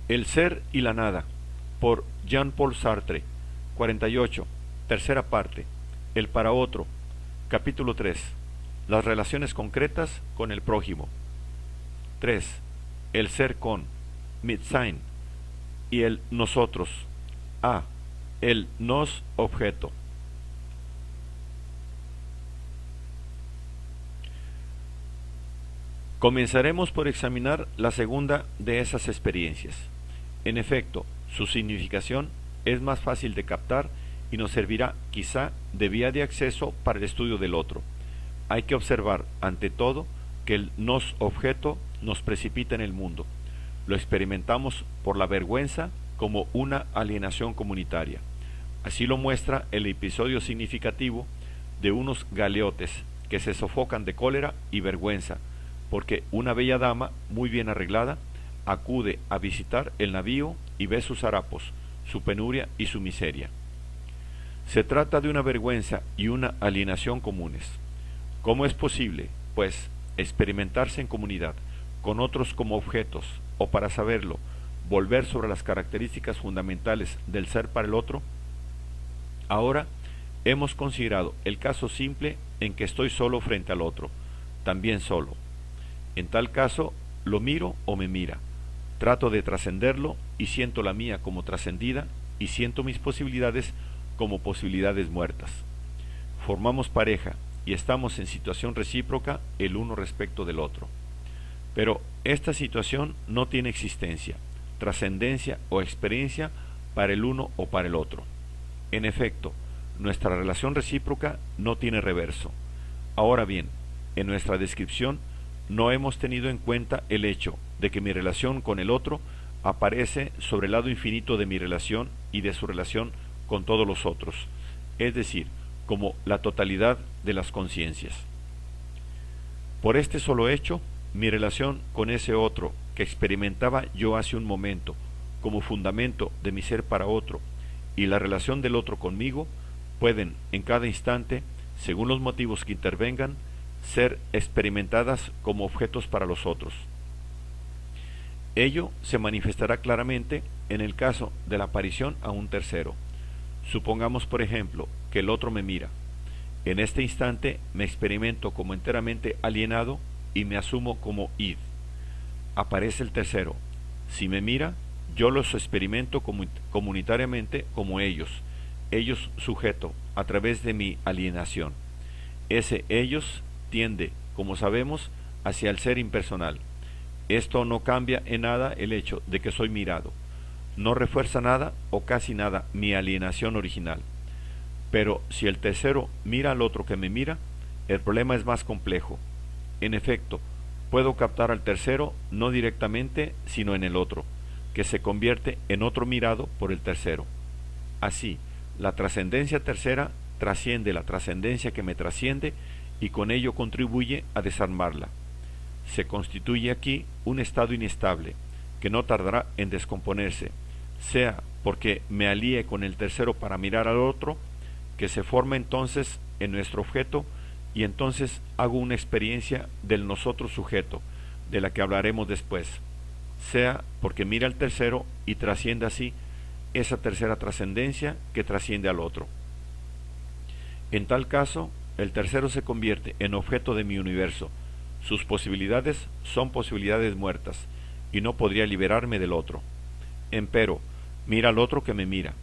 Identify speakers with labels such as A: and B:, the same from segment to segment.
A: El ser y la nada, por Jean-Paul Sartre. 48. Tercera parte. El para otro. Capítulo 3. Las relaciones concretas con el prójimo. 3. El ser con Mitsein y el nosotros. A. El nos objeto. Comenzaremos por examinar la segunda de esas experiencias. En efecto, su significación es más fácil de captar y nos servirá quizá de vía de acceso para el estudio del otro. Hay que observar, ante todo, que el nos objeto nos precipita en el mundo. Lo experimentamos por la vergüenza como una alienación comunitaria. Así lo muestra el episodio significativo de unos galeotes que se sofocan de cólera y vergüenza, porque una bella dama, muy bien arreglada, acude a visitar el navío y ve sus harapos, su penuria y su miseria. Se trata de una vergüenza y una alienación comunes. ¿Cómo es posible, pues, experimentarse en comunidad, con otros como objetos, o para saberlo, volver sobre las características fundamentales del ser para el otro? Ahora hemos considerado el caso simple en que estoy solo frente al otro, también solo. En tal caso, lo miro o me mira. Trato de trascenderlo y siento la mía como trascendida y siento mis posibilidades como posibilidades muertas. Formamos pareja y estamos en situación recíproca el uno respecto del otro. Pero esta situación no tiene existencia, trascendencia o experiencia para el uno o para el otro. En efecto, nuestra relación recíproca no tiene reverso. Ahora bien, en nuestra descripción no hemos tenido en cuenta el hecho de que mi relación con el otro aparece sobre el lado infinito de mi relación y de su relación con todos los otros, es decir, como la totalidad de las conciencias. Por este solo hecho, mi relación con ese otro que experimentaba yo hace un momento como fundamento de mi ser para otro y la relación del otro conmigo pueden en cada instante, según los motivos que intervengan, ser experimentadas como objetos para los otros. Ello se manifestará claramente en el caso de la aparición a un tercero. Supongamos, por ejemplo, que el otro me mira. En este instante me experimento como enteramente alienado y me asumo como id. Aparece el tercero. Si me mira, yo los experimento comunitariamente como ellos sujeto, a través de mi alienación. Ese ellos tiende, como sabemos, hacia el ser impersonal. Esto no cambia en nada el hecho de que soy mirado. No refuerza nada o casi nada mi alienación original. Pero si el tercero mira al otro que me mira, el problema es más complejo. En efecto, puedo captar al tercero no directamente, sino en el otro, que se convierte en otro mirado por el tercero. Así, la trascendencia tercera trasciende la trascendencia que me trasciende y con ello contribuye a desarmarla. Se constituye aquí un estado inestable, que no tardará en descomponerse, sea porque me alíe con el tercero para mirar al otro, que se forma entonces en nuestro objeto, y entonces hago una experiencia del nosotros sujeto, de la que hablaremos después, sea porque mira al tercero y trasciende así esa tercera trascendencia que trasciende al otro. En tal caso, el tercero se convierte en objeto de mi universo. Sus posibilidades son posibilidades muertas, y no podría liberarme del otro. Empero, mira al otro que me mira.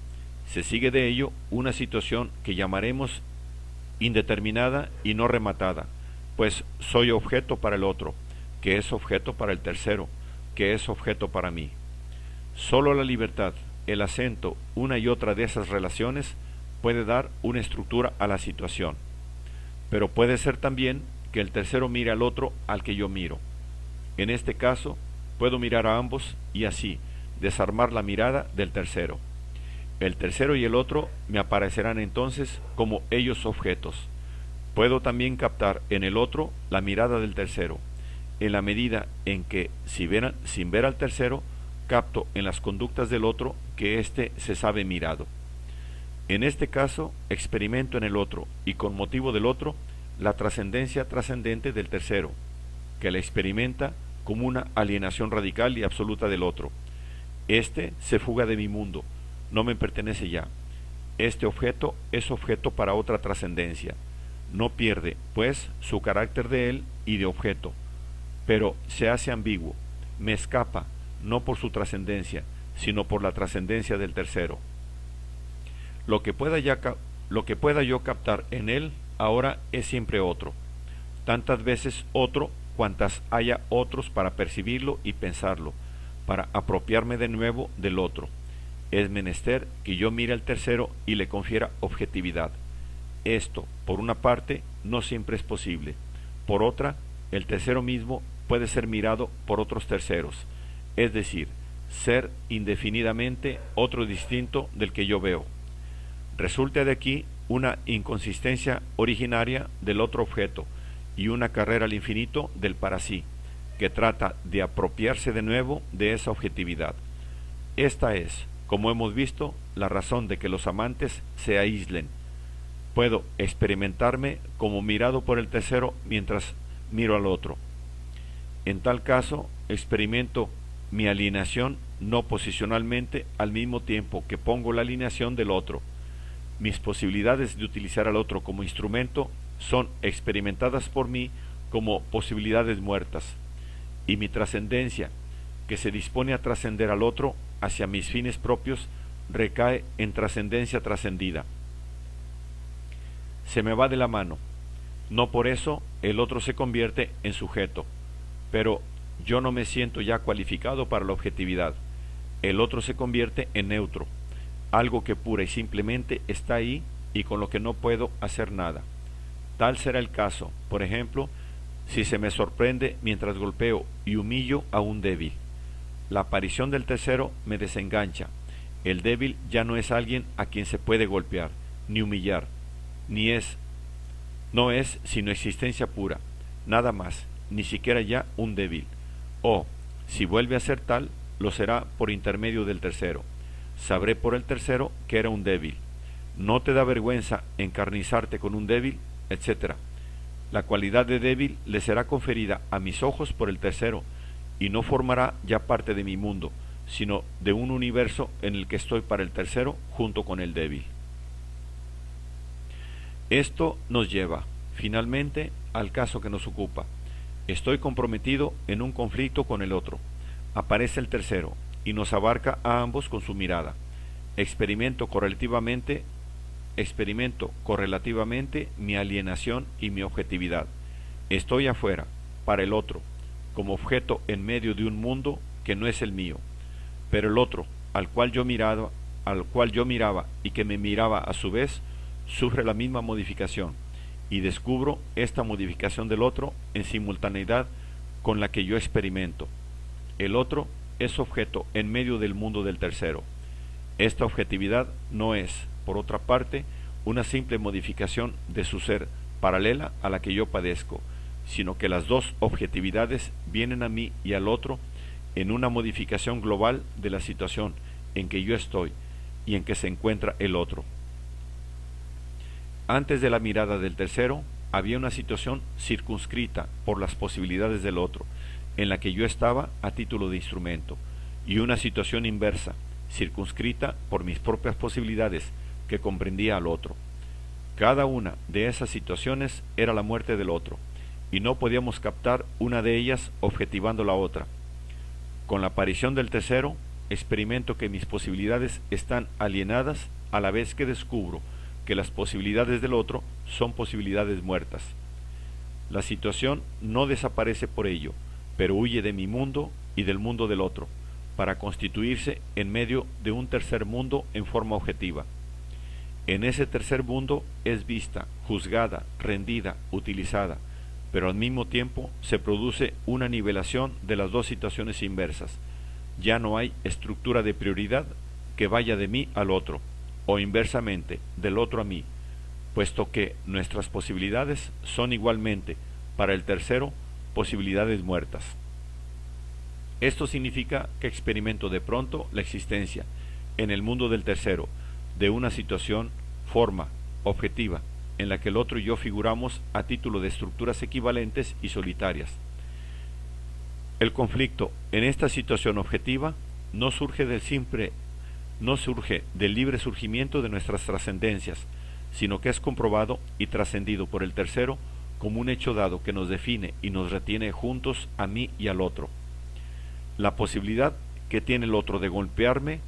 A: Se sigue de ello una situación que llamaremos indeterminada y no rematada, pues soy objeto para el otro, que es objeto para el tercero, que es objeto para mí. Solo la libertad, el acento, una y otra de esas relaciones, puede dar una estructura a la situación. Pero puede ser también que el tercero mire al otro al que yo miro. En este caso, puedo mirar a ambos y así desarmar la mirada del tercero. El tercero y el otro me aparecerán entonces como ellos objetos. Puedo también captar en el otro la mirada del tercero, en la medida en que, sin ver al tercero, capto en las conductas del otro que éste se sabe mirado. En este caso, experimento en el otro, y con motivo del otro, la trascendencia trascendente del tercero, que la experimenta como una alienación radical y absoluta del otro. Este se fuga de mi mundo, no me pertenece ya. Este objeto es objeto para otra trascendencia. No pierde, pues, su carácter de él y de objeto, pero se hace ambiguo, me escapa, no por su trascendencia, sino por la trascendencia del tercero. Lo que pueda yo captar en él ahora es siempre otro, tantas veces otro cuantas haya otros para percibirlo y pensarlo, para apropiarme de nuevo del otro. Es menester que yo mire al tercero y le confiera objetividad. Esto, por una parte, no siempre es posible. Por otra, el tercero mismo puede ser mirado por otros terceros, es decir, ser indefinidamente otro distinto del que yo veo. Resulta de aquí una inconsistencia originaria del otro objeto y una carrera al infinito del para sí, que trata de apropiarse de nuevo de esa objetividad. Esta es, como hemos visto, la razón de que los amantes se aíslen. Puedo experimentarme como mirado por el tercero mientras miro al otro. En tal caso, experimento mi alienación no posicionalmente al mismo tiempo que pongo la alineación del otro. Mis posibilidades de utilizar al otro como instrumento son experimentadas por mí como posibilidades muertas, y mi trascendencia, que se dispone a trascender al otro hacia mis fines propios, recae en trascendencia trascendida. Se me va de la mano. No por eso el otro se convierte en sujeto, pero yo no me siento ya cualificado para la objetividad. El otro se convierte en neutro, algo que pura y simplemente está ahí y con lo que no puedo hacer nada. Tal será el caso, por ejemplo, si se me sorprende mientras golpeo y humillo a un débil. La aparición del tercero me desengancha. El débil ya no es alguien a quien se puede golpear, ni humillar, no es sino existencia pura, nada más, ni siquiera ya un débil. O, si vuelve a ser tal, lo será por intermedio del tercero. Sabré por el tercero que era un débil. ¿No te da vergüenza encarnizarte con un débil? Etcétera. La cualidad de débil le será conferida a mis ojos por el tercero, y no formará ya parte de mi mundo, sino de un universo en el que estoy para el tercero junto con el débil. Esto nos lleva, finalmente, al caso que nos ocupa. Estoy comprometido en un conflicto con el otro. Aparece el tercero, y nos abarca a ambos con su mirada. Experimento correlativamente mi alienación y mi objetividad. Estoy afuera, para el otro, como objeto en medio de un mundo que no es el mío. Pero el otro, al cual yo miraba y que me miraba a su vez, sufre la misma modificación, y descubro esta modificación del otro en simultaneidad con la que yo experimento. El otro es objeto en medio del mundo del tercero. Esta objetividad no es, por otra parte, una simple modificación de su ser paralela a la que yo padezco, sino que las dos objetividades vienen a mí y al otro en una modificación global de la situación en que yo estoy y en que se encuentra el otro. Antes de la mirada del tercero, había una situación circunscrita por las posibilidades del otro, en la que yo estaba a título de instrumento, y una situación inversa, circunscrita por mis propias posibilidades, que comprendía al otro. Cada una de esas situaciones era la muerte del otro, y no podíamos captar una de ellas objetivando la otra. Con la aparición del tercero, experimento que mis posibilidades están alienadas a la vez que descubro que las posibilidades del otro son posibilidades muertas. La situación no desaparece por ello, pero huye de mi mundo y del mundo del otro, para constituirse en medio de un tercer mundo en forma objetiva. En ese tercer mundo es vista, juzgada, rendida, utilizada, pero al mismo tiempo se produce una nivelación de las dos situaciones inversas. Ya no hay estructura de prioridad que vaya de mí al otro, o inversamente, del otro a mí, puesto que nuestras posibilidades son igualmente, para el tercero, posibilidades muertas. Esto significa que experimento de pronto la existencia, en el mundo del tercero, de una situación, forma, objetiva, en la que el otro y yo figuramos a título de estructuras equivalentes y solitarias. El conflicto en esta situación objetiva no surge del libre surgimiento de nuestras trascendencias, sino que es comprobado y trascendido por el tercero como un hecho dado que nos define y nos retiene juntos a mí y al otro. La posibilidad que tiene el otro de golpearme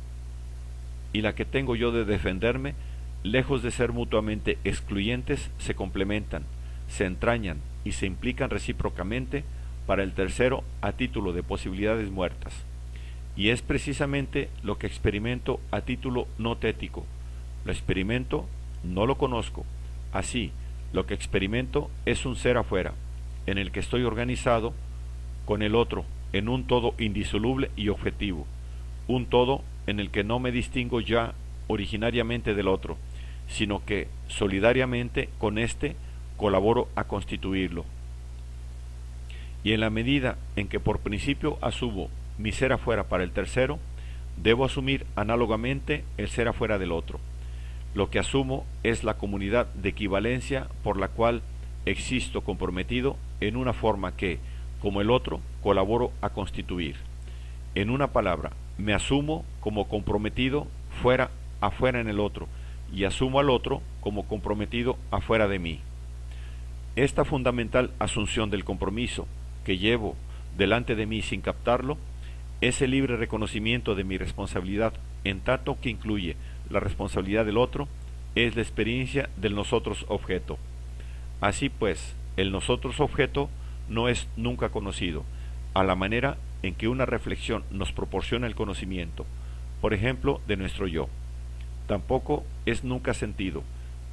A: y la que tengo yo de defenderme, lejos de ser mutuamente excluyentes, se complementan, se entrañan y se implican recíprocamente para el tercero a título de posibilidades muertas. Y es precisamente lo que experimento a título no tético. Lo experimento, no lo conozco. Así, lo que experimento es un ser afuera, en el que estoy organizado con el otro, en un todo indisoluble y objetivo, un todo en el que no me distingo ya originariamente del otro, sino que solidariamente con éste colaboro a constituirlo. Y en la medida en que por principio asumo mi ser afuera para el tercero, debo asumir análogamente el ser afuera del otro. Lo que asumo es la comunidad de equivalencia por la cual existo comprometido en una forma que, como el otro, colaboro a constituir. En una palabra, me asumo como comprometido afuera en el otro, y asumo al otro como comprometido afuera de mí. Esta fundamental asunción del compromiso que llevo delante de mí sin captarlo, es el libre reconocimiento de mi responsabilidad, en tanto que incluye la responsabilidad del otro, es la experiencia del nosotros objeto. Así pues, el nosotros objeto no es nunca conocido, a la manera en que una reflexión nos proporciona el conocimiento, por ejemplo, de nuestro yo. Tampoco es nunca sentido,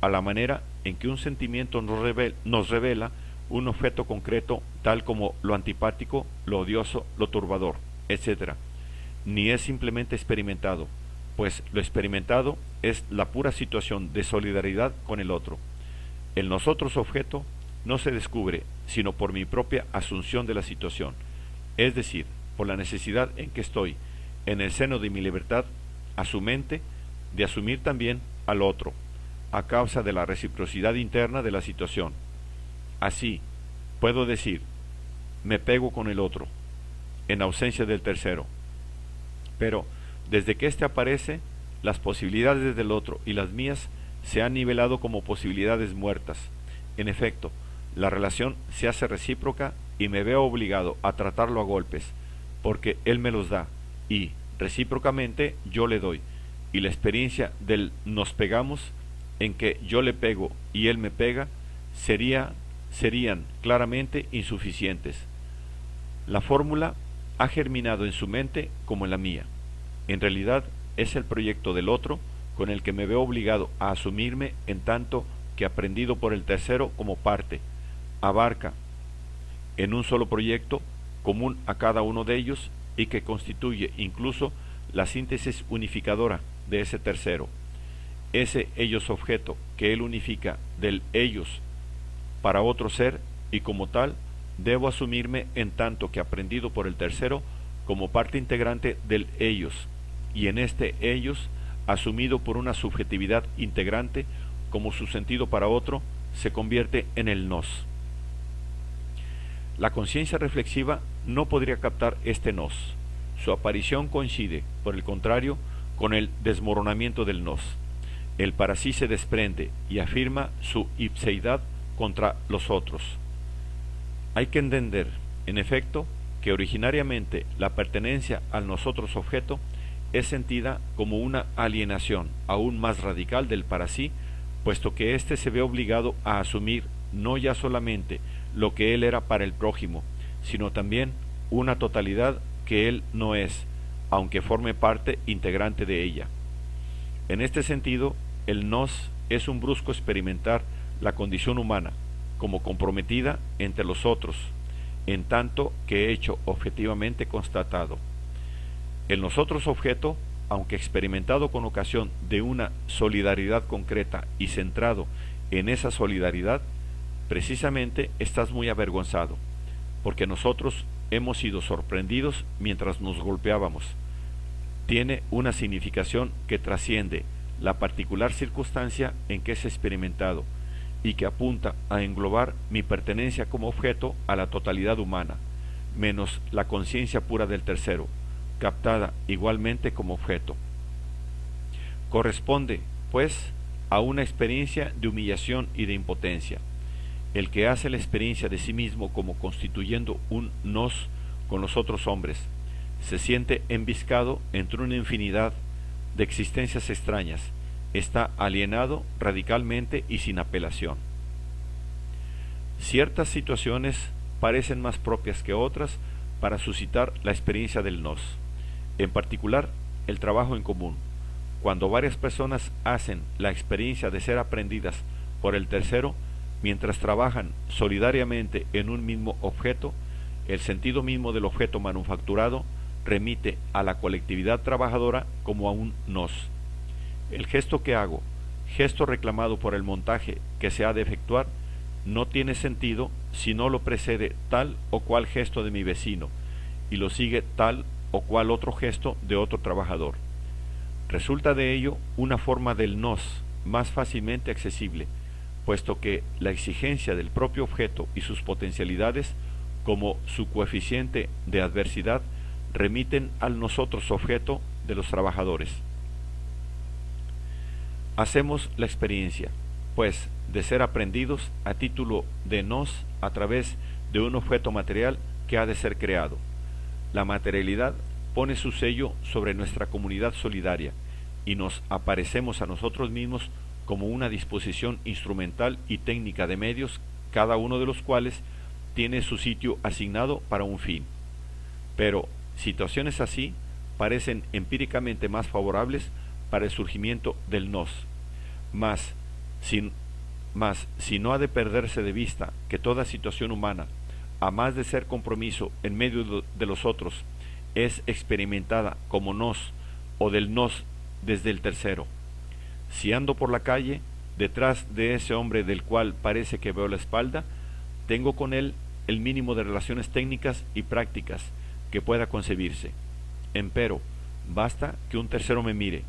A: a la manera en que un sentimiento nos revela un objeto concreto tal como lo antipático, lo odioso, lo turbador, etc. Ni es simplemente experimentado, pues lo experimentado es la pura situación de solidaridad con el otro. El nosotros objeto no se descubre sino por mi propia asunción de la situación, es decir, por la necesidad en que estoy, en el seno de mi libertad, a su mente, de asumir también al otro, a causa de la reciprocidad interna de la situación. Así, puedo decir, me pego con el otro, en ausencia del tercero. Pero, desde que éste aparece, las posibilidades del otro y las mías se han nivelado como posibilidades muertas. En efecto, la relación se hace recíproca y me veo obligado a tratarlo a golpes, porque él me los da, y, recíprocamente, yo le doy, y la experiencia del nos pegamos, en que yo le pego y él me pega, serían claramente insuficientes. La fórmula ha germinado en su mente como en la mía. En realidad es el proyecto del otro con el que me veo obligado a asumirme, en tanto que aprendido por el tercero como parte, abarca en un solo proyecto común a cada uno de ellos y que constituye incluso la síntesis unificadora de ese tercero, ese ellos objeto que él unifica del ellos para otro ser, y como tal debo asumirme en tanto que aprendido por el tercero como parte integrante del ellos, y en este ellos asumido por una subjetividad integrante como su sentido para otro, se convierte en el nos. La conciencia reflexiva no podría captar este nos. Su aparición coincide, por el contrario, con el desmoronamiento del nos. El para sí se desprende y afirma su ipseidad contra los otros. Hay que entender, en efecto, que originariamente la pertenencia al nosotros objeto es sentida como una alienación aún más radical del para sí, puesto que éste se ve obligado a asumir no ya solamente lo que él era para el prójimo, sino también una totalidad que él no es, aunque forme parte integrante de ella. En este sentido, el nos es un brusco experimentar la condición humana como comprometida entre los otros, en tanto que hecho objetivamente constatado. El nosotros objeto, aunque experimentado con ocasión de una solidaridad concreta y centrado en esa solidaridad, precisamente estás muy avergonzado, porque nosotros hemos sido sorprendidos mientras nos golpeábamos. Tiene una significación que trasciende la particular circunstancia en que es experimentado y que apunta a englobar mi pertenencia como objeto a la totalidad humana, menos la conciencia pura del tercero, captada igualmente como objeto. Corresponde, pues, a una experiencia de humillación y de impotencia. El que hace la experiencia de sí mismo como constituyendo un nos con los otros hombres, se siente embiscado entre una infinidad de existencias extrañas, está alienado radicalmente y sin apelación. Ciertas situaciones parecen más propias que otras para suscitar la experiencia del nos. En particular, el trabajo en común. Cuando varias personas hacen la experiencia de ser aprendidas por el tercero, mientras trabajan solidariamente en un mismo objeto, el sentido mismo del objeto manufacturado remite a la colectividad trabajadora como a un nos. El gesto que hago, gesto reclamado por el montaje que se ha de efectuar, no tiene sentido si no lo precede tal o cual gesto de mi vecino y lo sigue tal o cual otro gesto de otro trabajador. Resulta de ello una forma del nos más fácilmente accesible, puesto que la exigencia del propio objeto y sus potencialidades, como su coeficiente de adversidad, remiten al nosotros objeto de los trabajadores. Hacemos la experiencia, pues, de ser aprendidos a título de nos a través de un objeto material que ha de ser creado. La materialidad pone su sello sobre nuestra comunidad solidaria y nos aparecemos a nosotros mismos como una disposición instrumental y técnica de medios, cada uno de los cuales tiene su sitio asignado para un fin. Pero situaciones así parecen empíricamente más favorables para el surgimiento del nos. Mas, si no ha de perderse de vista que toda situación humana, a más de ser compromiso en medio de los otros, es experimentada como nos o del nos desde el tercero. Si ando por la calle, detrás de ese hombre del cual parece que veo la espalda, tengo con él el mínimo de relaciones técnicas y prácticas que pueda concebirse. Empero, basta que un tercero me mire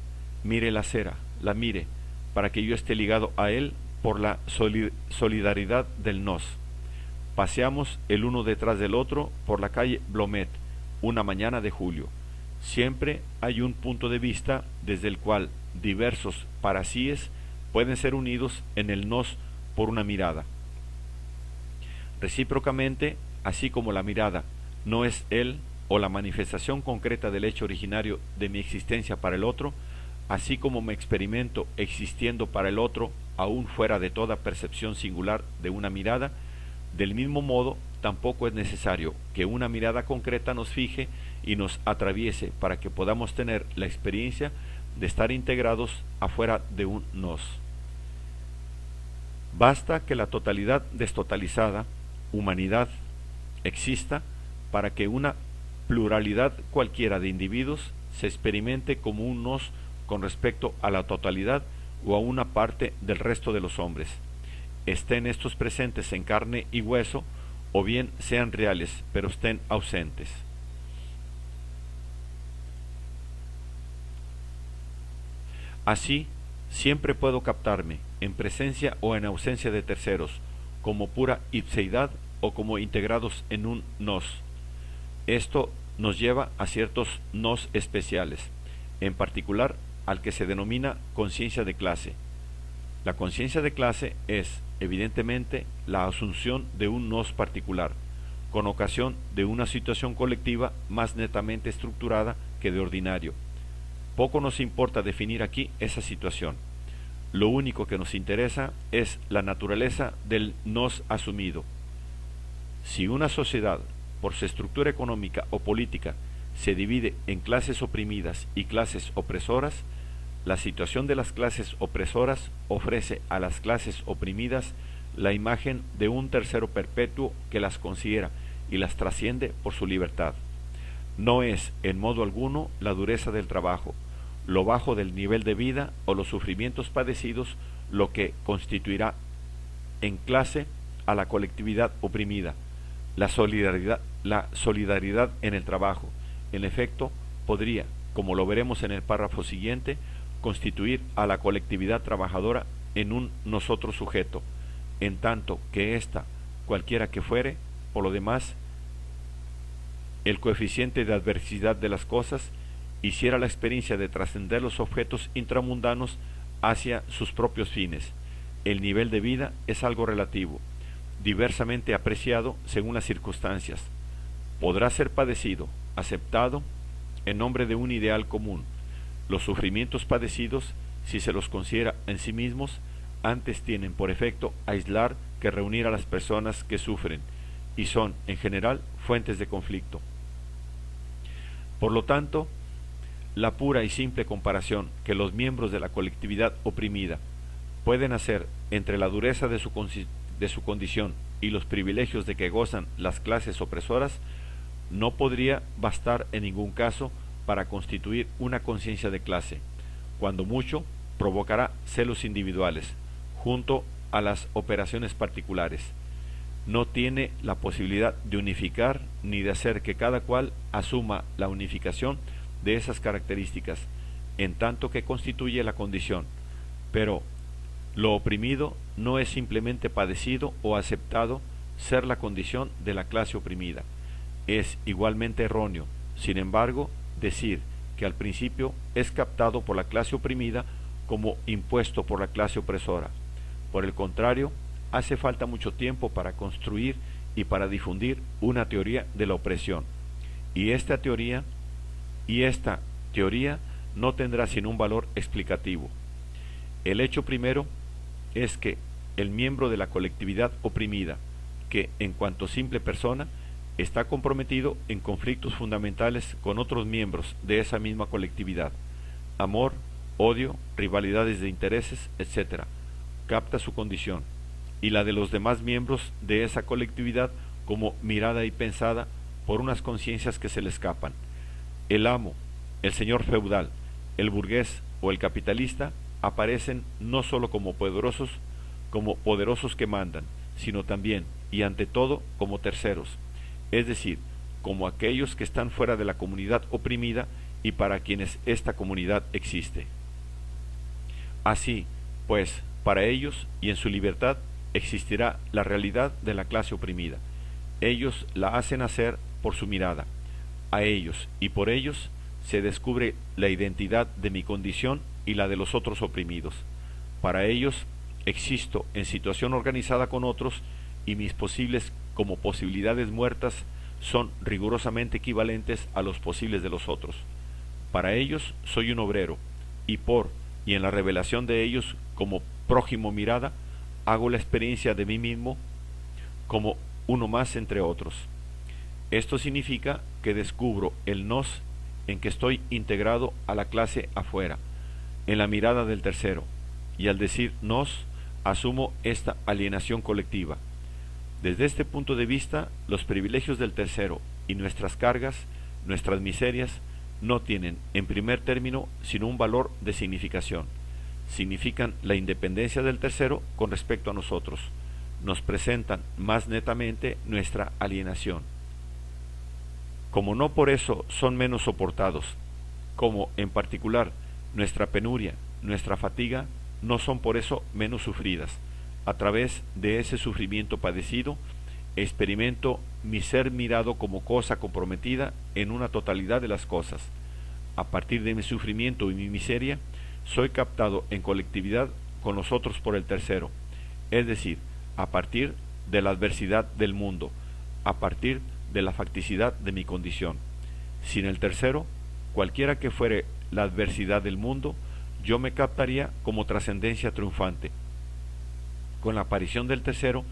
A: la acera, la mire, para que yo esté ligado a él por la solidaridad del nos. Paseamos el uno detrás del otro por la calle Blomet, una mañana de julio. Siempre hay un punto de vista desde el cual diversos parasíes pueden ser unidos en el nos por una mirada. Recíprocamente, así como la mirada no es él o la manifestación concreta del hecho originario de mi existencia para el otro, así como me experimento existiendo para el otro aún fuera de toda percepción singular de una mirada, del mismo modo tampoco es necesario que una mirada concreta nos fije y nos atraviese para que podamos tener la experiencia de estar integrados afuera de un nos. Basta que la totalidad destotalizada, humanidad, exista para que una pluralidad cualquiera de individuos se experimente como un nos con respecto a la totalidad o a una parte del resto de los hombres, estén estos presentes en carne y hueso, o bien sean reales, pero estén ausentes. Así, siempre puedo captarme, en presencia o en ausencia de terceros, como pura ipseidad o como integrados en un nos. Esto nos lleva a ciertos nos especiales, en particular al que se denomina conciencia de clase. La conciencia de clase es, evidentemente, la asunción de un nos particular, con ocasión de una situación colectiva más netamente estructurada que de ordinario. Poco nos importa definir aquí esa situación. Lo único que nos interesa es la naturaleza del nos asumido. Si una sociedad, por su estructura económica o política, se divide en clases oprimidas y clases opresoras, la situación de las clases opresoras ofrece a las clases oprimidas la imagen de un tercero perpetuo que las considera y las trasciende por su libertad. No es en modo alguno la dureza del trabajo, lo bajo del nivel de vida o los sufrimientos padecidos lo que constituirá en clase a la colectividad oprimida. La solidaridad en el trabajo, en efecto, podría, como lo veremos en el párrafo siguiente, constituir a la colectividad trabajadora en un nosotros sujeto, en tanto que ésta, cualquiera que fuere, por lo demás, el coeficiente de adversidad de las cosas, hiciera la experiencia de trascender los objetos intramundanos hacia sus propios fines. El nivel de vida es algo relativo, diversamente apreciado según las circunstancias. Podrá ser padecido, aceptado, en nombre de un ideal común. Los sufrimientos padecidos, si se los considera en sí mismos, antes tienen por efecto aislar que reunir a las personas que sufren, y son, en general, fuentes de conflicto. Por lo tanto, la pura y simple comparación que los miembros de la colectividad oprimida pueden hacer entre la dureza de su condición y los privilegios de que gozan las clases opresoras no podría bastar en ningún caso para constituir una conciencia de clase. Cuando mucho, provocará celos individuales, junto a las operaciones particulares. No tiene la posibilidad de unificar ni de hacer que cada cual asuma la unificación de esas características, en tanto que constituye la condición. Pero lo oprimido no es simplemente padecido o aceptado ser la condición de la clase oprimida. Es igualmente erróneo, sin embargo, decir que al principio es captado por la clase oprimida como impuesto por la clase opresora. Por el contrario, hace falta mucho tiempo para construir y para difundir una teoría de la opresión. Y esta teoría no tendrá sino un valor explicativo. El hecho primero es que el miembro de la colectividad oprimida, que en cuanto simple persona, está comprometido en conflictos fundamentales con otros miembros de esa misma colectividad, amor, odio, rivalidades de intereses, etc., capta su condición, y la de los demás miembros de esa colectividad como mirada y pensada por unas conciencias que se le escapan. El amo, el señor feudal, el burgués o el capitalista aparecen no sólo como poderosos que mandan, sino también, y ante todo, como terceros, es decir, como aquellos que están fuera de la comunidad oprimida y para quienes esta comunidad existe. Así, pues, para ellos y en su libertad existirá la realidad de la clase oprimida. Ellos la hacen hacer por su mirada. A ellos y por ellos se descubre la identidad de mi condición y la de los otros oprimidos. Para ellos existo en situación organizada con otros y mis posibles como posibilidades muertas son rigurosamente equivalentes a los posibles de los otros. Para ellos soy un obrero y en la revelación de ellos como prójimo mirada hago la experiencia de mí mismo como uno más entre otros. Esto significa que descubro el nos en que estoy integrado a la clase afuera, en la mirada del tercero, y al decir nos asumo esta alienación colectiva. Desde este punto de vista, los privilegios del tercero y nuestras cargas, nuestras miserias, no tienen, en primer término, sino un valor de significación. Significan la independencia del tercero con respecto a nosotros. Nos presentan más netamente nuestra alienación. Como no por eso son menos soportados, como en particular nuestra penuria, nuestra fatiga, no son por eso menos sufridas. A través de ese sufrimiento padecido, experimento mi ser mirado como cosa comprometida en una totalidad de las cosas. A partir de mi sufrimiento y mi miseria, soy captado en colectividad con los otros por el tercero, es decir, a partir de la adversidad del mundo, a partir de la facticidad de mi condición. Sin el tercero, cualquiera que fuere la adversidad del mundo, yo me captaría como trascendencia triunfante. Con la aparición del tercero,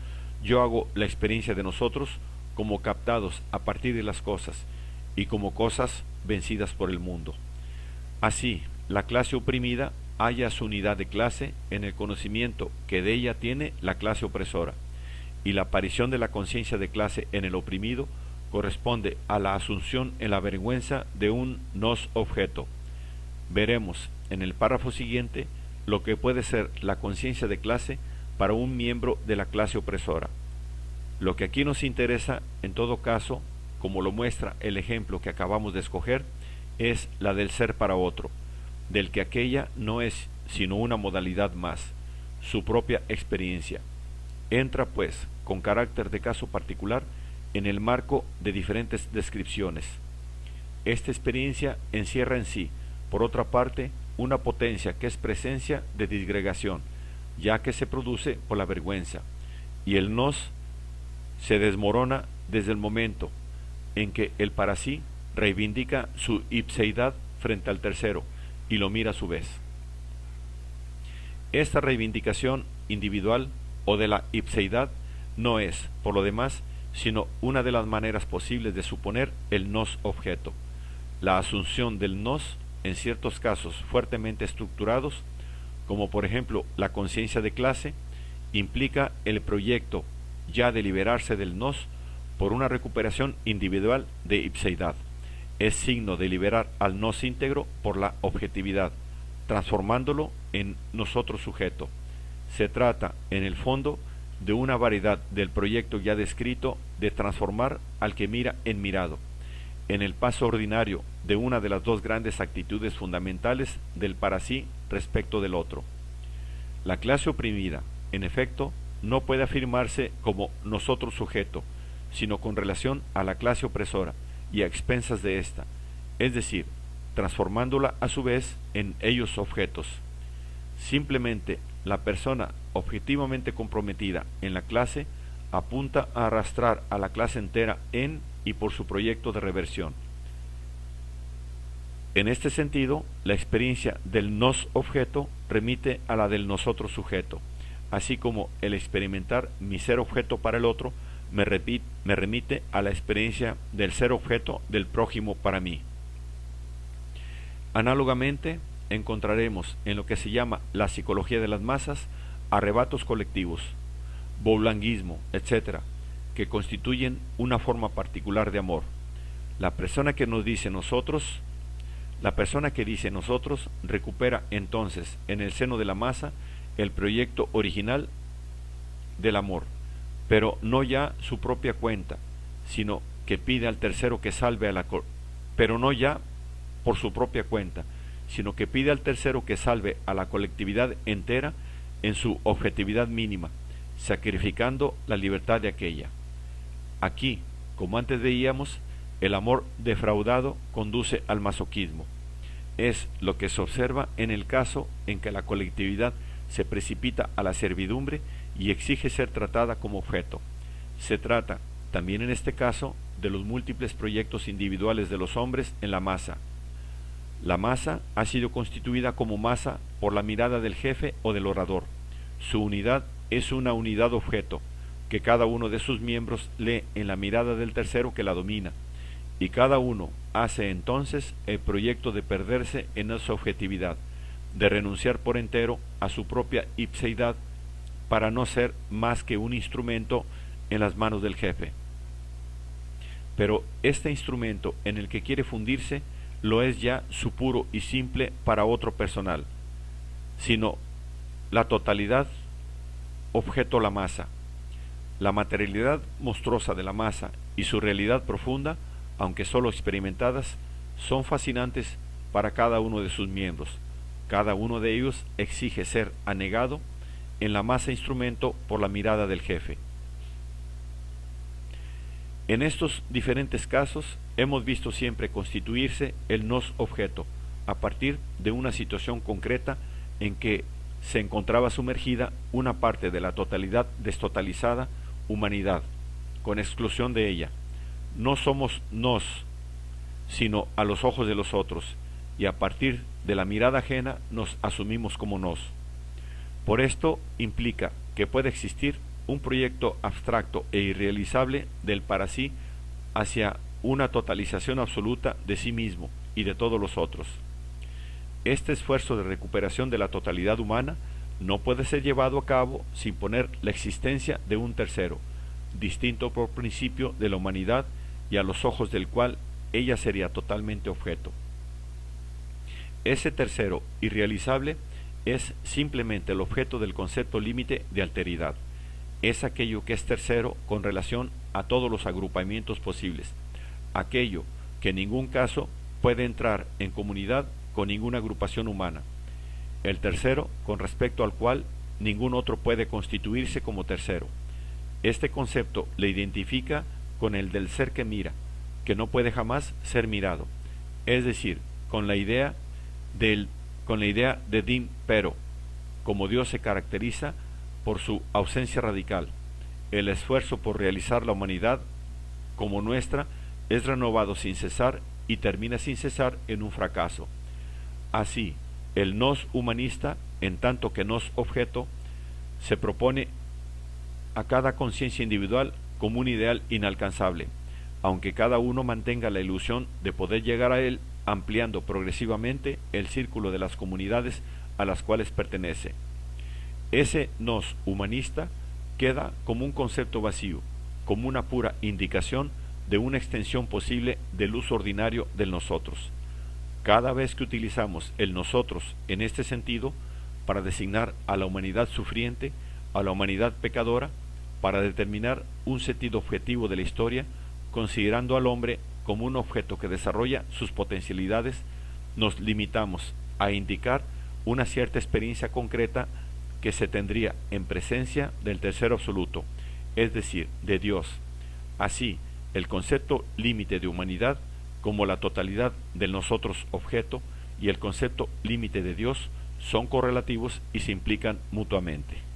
A: yo hago la experiencia de nosotros como captados a partir de las cosas y como cosas vencidas por el mundo. Así, la clase oprimida halla su unidad de clase en el conocimiento que de ella tiene la clase opresora, y la aparición de la conciencia de clase en el oprimido corresponde a la asunción en la vergüenza de un nos objeto. Veremos en el párrafo siguiente lo que puede ser la conciencia de clase para un miembro de la clase opresora. Lo que aquí nos interesa, en todo caso, como lo muestra el ejemplo que acabamos de escoger, es la del ser para otro, del que aquella no es sino una modalidad más, su propia experiencia. Entra, pues, con carácter de caso particular, en el marco de diferentes descripciones. Esta experiencia encierra en sí, por otra parte, una potencia que es presencia de disgregación, ya que se produce por la vergüenza, y el nos se desmorona desde el momento en que el para sí reivindica su ipseidad frente al tercero y lo mira a su vez. Esta reivindicación individual o de la ipseidad no es, por lo demás, sino una de las maneras posibles de suponer el nos objeto, la asunción del nos en ciertos casos fuertemente estructurados, como por ejemplo la conciencia de clase, implica el proyecto ya de liberarse del nos por una recuperación individual de ipseidad. Es signo de liberar al nos íntegro por la objetividad, transformándolo en nosotros sujeto. Se trata, en el fondo, de una variedad del proyecto ya descrito de transformar al que mira en mirado, en el paso ordinario de una de las dos grandes actitudes fundamentales del para sí respecto del otro. La clase oprimida, en efecto, no puede afirmarse como nosotros sujeto, sino con relación a la clase opresora y a expensas de ésta, es decir, transformándola a su vez en ellos objetos. Simplemente la persona objetivamente comprometida en la clase apunta a arrastrar a la clase entera en y por su proyecto de reversión. En este sentido, la experiencia del nos objeto remite a la del nosotros sujeto, así como el experimentar mi ser objeto para el otro me remite a la experiencia del ser objeto del prójimo para mí. Análogamente, encontraremos en lo que se llama la psicología de las masas arrebatos colectivos, boulanguismo, etc., que constituyen una forma particular de amor. La persona que dice nosotros recupera entonces en el seno de la masa el proyecto original del amor, pero no ya su propia cuenta, sino que pide al tercero que salve a la colectividad entera en su objetividad mínima, sacrificando la libertad de aquella. Aquí, como antes veíamos, el amor defraudado conduce al masoquismo. Es lo que se observa en el caso en que la colectividad se precipita a la servidumbre y exige ser tratada como objeto. Se trata, también en este caso, de los múltiples proyectos individuales de los hombres en la masa. La masa ha sido constituida como masa por la mirada del jefe o del orador. Su unidad es una unidad objeto, que cada uno de sus miembros lee en la mirada del tercero que la domina, y cada uno hace entonces el proyecto de perderse en esa objetividad, de renunciar por entero a su propia ipseidad para no ser más que un instrumento en las manos del jefe. Pero este instrumento en el que quiere fundirse lo es ya su puro y simple para otro personal, sino la totalidad objeto la masa. La materialidad monstruosa de la masa y su realidad profunda, aunque sólo experimentadas, son fascinantes para cada uno de sus miembros. Cada uno de ellos exige ser anegado en la masa instrumento por la mirada del jefe. En estos diferentes casos hemos visto siempre constituirse el nos objeto a partir de una situación concreta en que se encontraba sumergida una parte de la totalidad destotalizada humanidad, con exclusión de ella. No somos nos, sino a los ojos de los otros, y a partir de la mirada ajena nos asumimos como nos. Por esto implica que puede existir un proyecto abstracto e irrealizable del para sí hacia una totalización absoluta de sí mismo y de todos los otros. Este esfuerzo de recuperación de la totalidad humana no puede ser llevado a cabo sin poner la existencia de un tercero, distinto por principio de la humanidad y a los ojos del cual ella sería totalmente objeto. Ese tercero irrealizable es simplemente el objeto del concepto límite de alteridad. Es aquello que es tercero con relación a todos los agrupamientos posibles, aquello que en ningún caso puede entrar en comunidad con ninguna agrupación humana, el tercero con respecto al cual ningún otro puede constituirse como tercero. Este concepto le identifica con el del ser que mira, que no puede jamás ser mirado, es decir, con la idea de dim pero, como Dios se caracteriza por su ausencia radical. El esfuerzo por realizar la humanidad como nuestra es renovado sin cesar y termina sin cesar en un fracaso. Así, el nos humanista, en tanto que nos objeto, se propone a cada conciencia individual como un ideal inalcanzable, aunque cada uno mantenga la ilusión de poder llegar a él, ampliando progresivamente el círculo de las comunidades a las cuales pertenece. Ese nos humanista queda como un concepto vacío, como una pura indicación de una extensión posible del uso ordinario del nosotros. Cada vez que utilizamos el nosotros en este sentido, para designar a la humanidad sufriente, a la humanidad pecadora, para determinar un sentido objetivo de la historia, considerando al hombre como un objeto que desarrolla sus potencialidades, nos limitamos a indicar una cierta experiencia concreta que se tendría en presencia del tercero absoluto, es decir, de Dios. Así, el concepto límite de humanidad, como la totalidad del nosotros objeto, y el concepto límite de Dios son correlativos y se implican mutuamente.